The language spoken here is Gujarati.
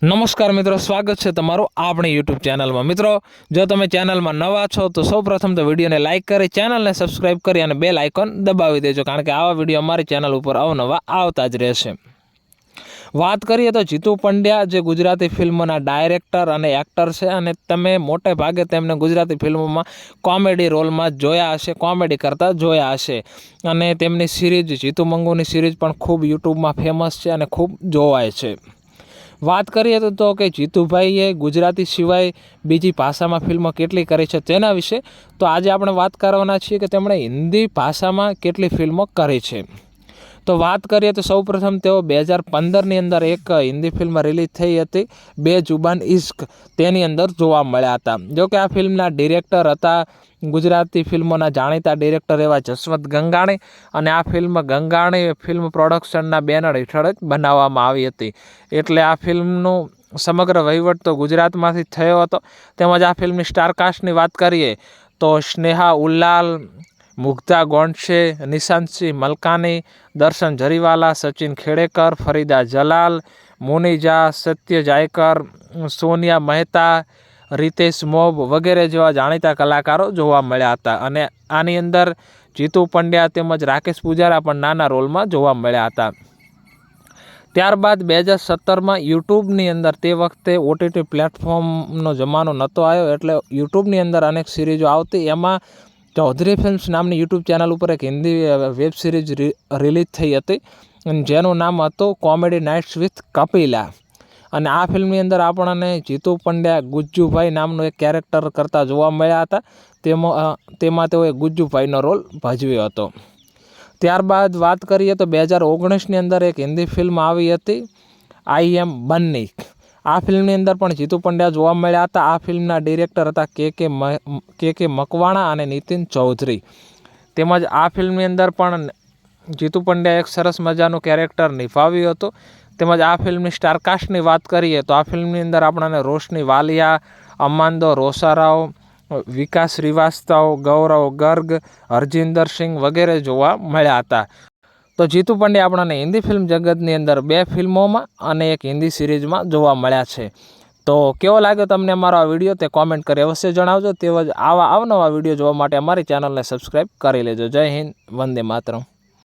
નમસ્કાર મિત્રો, સ્વાગત છે તમારું આપણી યુટ્યુબ ચેનલમાં। મિત્રો, જો તમે ચેનલમાં નવા છો તો સૌપ્રથમ તો વિડીયોને લાઇક કરી, ચેનલને સબસ્ક્રાઇબ કરી અને બેલ આઇકોન દબાવી દેજો, કારણ કે આવા વિડીયો અમારી ચેનલ ઉપર અવનવા આવતા જ રહેશે। વાત કરીએ તો જીતુ પંડ્યા જે ગુજરાતી ફિલ્મોના ડાયરેક્ટર અને એક્ટર છે, અને તમે મોટે ભાગે તેમને ગુજરાતી ફિલ્મોમાં કોમેડી રોલમાં જોયા હશે, કોમેડી કરતા જોયા હશે, અને તેમની સિરીઝ જીતુ મંગુની સિરીઝ પણ ખૂબ યુટ્યુબમાં ફેમસ છે અને ખૂબ જોવાય છે। વાત કરીએ તો કે જીતુભાઈએ ગુજરાતી સિવાય બીજી ભાષામાં ફિલ્મો કેટલી કરી છે તેના વિશે, તો આજે આપણે વાત કરવાના છીએ કે તેમણે હિન્દી ભાષામાં કેટલી ફિલ્મો કરી છે। તો વાત કરીએ તો સૌપ્રથમ તેઓ 2015ની અંદર એક હિન્દી ફિલ્મ રિલીઝ થઈ હતી, બેજુબાન ઇશ્ક, તેની અંદર જોવા મળ્યા હતા। જો કે આ ફિલ્મના ડિરેક્ટર હતા ગુજરાતી ફિલ્મોના જાણીતા ડિરેક્ટર એવા જસવંત ગંગાણી, અને આ ફિલ્મ ગંગાણી ફિલ્મ પ્રોડક્શનના બેનર હેઠળ જ બનાવવામાં આવી હતી, એટલે આ ફિલ્મનું સમગ્ર વહીવટ તો ગુજરાતમાંથી થયો હતો। તેમજ આ ફિલ્મની સ્ટારકાસ્ટની વાત કરીએ તો સ્નેહા ઉલ્લાલ, મુગ્ધા ગોડસે, નિશાંતસિંહ મલકાની, દર્શન જરીવાલા, સચિન ખેડેકર, ફરીદા જલાલ, મુનિજા, સત્ય જાયકર, સોનિયા મહેતા, રીતેશ મોબ વગેરે જેવા જાણીતા કલાકારો જોવા મળ્યા હતા, અને આની અંદર જીતુ પંડ્યા તેમજ રાકેશ પૂજારા પણ નાના રોલમાં જોવા મળ્યા હતા। ત્યારબાદ 2017માં યુટ્યુબની અંદર, તે વખતે ઓટીટી પ્લેટફોર્મનો જમાનો નહોતો આવ્યો, એટલે યુટ્યુબની અંદર અનેક સિરીઝો આવતી, એમાં ચૌધરી ફિલ્મ્સ નામની યુટ્યુબ ચેનલ ઉપર એક હિન્દી વેબ સિરીઝ રિલીઝ થઈ હતી, જેનું નામ હતું કોમેડી નાઇટ્સ વિથ કપિલા, અને આ ફિલ્મની અંદર આપણને જીતુ પંડ્યા ગુજ્જુભાઈ નામનું એક કેરેક્ટર કરતા જોવા મળ્યા હતા, તેમાં તેઓએ ગુજ્જુભાઈનો રોલ ભજવ્યો હતો। ત્યારબાદ વાત કરીએ તો 2019ની અંદર એક હિન્દી ફિલ્મ આવી હતી, આઈ એમ બન્ની। આ ફિલ્મની અંદર પણ જીતુ પંડ્યા જોવા મળ્યા હતા। આ ફિલ્મના ડિરેક્ટર હતા કે મકવાણા અને નીતિન ચૌધરી, તેમજ આ ફિલ્મની અંદર પણ જીતુ પંડ્યા એક સરસ મજાનું કેરેક્ટર નિભાવ્યું હતું। તેમજ આ ફિલ્મની સ્ટારકાસ્ટની વાત કરીએ તો આ ફિલ્મની અંદર આપણને રોશની વાલિયા, અમાન્દો રોસારાવ, વિકાસ શ્રીવાસ્તવ, ગૌરવ ગર્ગ, હરજિંદર સિંહ વગેરે જોવા મળ્યા હતા। તો જીતુ પંડ્યા આપણને હિન્દી ફિલ્મ જગતની અંદર 2 ફિલ્મોમાં અને એક હિન્દી સિરીઝમાં જોવા મળ્યા છે। તો કેવો લાગ્યો તમને અમારો આ વિડીયો તે કોમેન્ટ કરી અવશ્ય જણાવજો। તેમજ આવા અવનવા વિડીયો જોવા માટે અમારી ચેનલને સબસ્ક્રાઈબ કરી લેજો। જય હિન્દ, વંદે માતરમ।